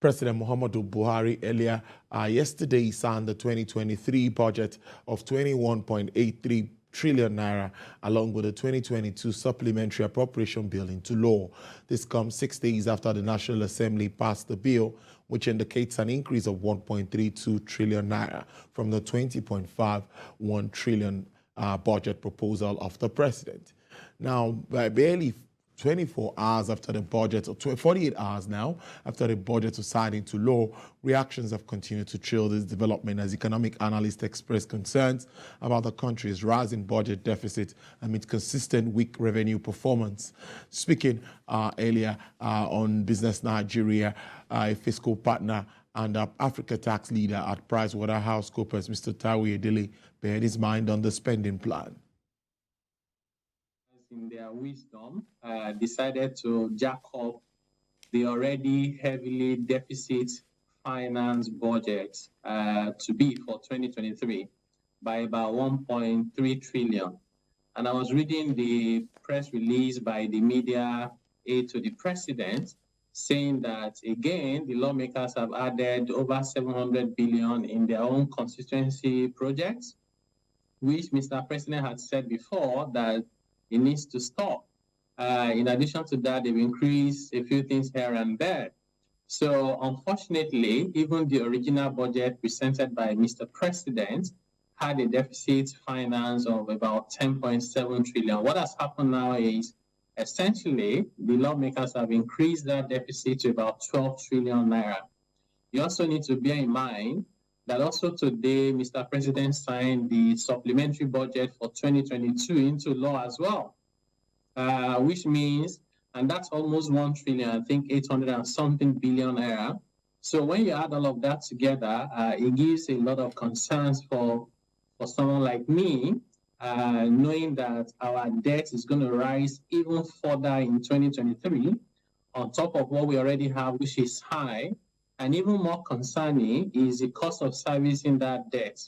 President Muhammadu Buhari earlier yesterday signed the 2023 budget of 21.83 trillion naira along with the 2022 supplementary appropriation bill into law. This comes 6 days after the National Assembly passed the bill, which indicates an increase of 1.32 trillion naira from the 20.51 trillion budget proposal of the president. Now, by barely 24 hours after the budget, or 48 hours now, after the budget was signed into law, reactions have continued to trail this development as economic analysts express concerns about the country's rising budget deficit amid consistent weak revenue performance. Speaking earlier on Business Nigeria, a fiscal partner and Africa tax leader at PricewaterhouseCoopers, Mr. Tawi Edele, bared his mind on the spending plan. In their wisdom, decided to jack up the already heavily deficit finance budget to be for 2023 by about 1.3 trillion. And I was reading the press release by the media aide to the president saying that, again, the lawmakers have added over 700 billion in their own constituency projects, which Mr. President had said before that it needs to stop. In addition to that, they've increased a few things here and there. So unfortunately, even the original budget presented by Mr. President had a deficit finance of about 10.7 trillion. What has happened now is essentially the lawmakers have increased that deficit to about 12 trillion naira. You also need to bear in mind that also today, Mr. President signed the supplementary budget for 2022 into law as well, which means, and that's almost 1 trillion, I think 800 and something billion naira. So when you add all of that together, it gives a lot of concerns for someone like me, knowing that our debt is going to rise even further in 2023, on top of what we already have, which is high. And even more concerning is the cost of servicing that debt.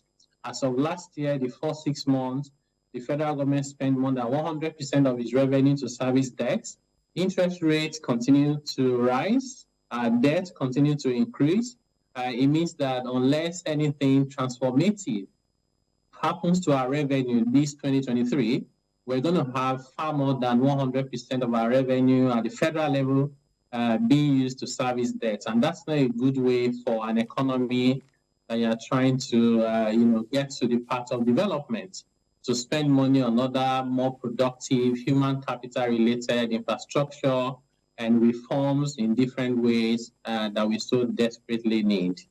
As of last year, the first 6 months, the federal government spent more than 100% of its revenue to service debts. Interest rates continue to rise, debt continue to increase. It means that unless anything transformative happens to our revenue this 2023, we're going to have far more than 100% of our revenue at the federal level being used to service debt. And that's not a good way for an economy that you're trying to get to the path of development, to spend money on other more productive human capital related infrastructure and reforms in different ways that we so desperately need.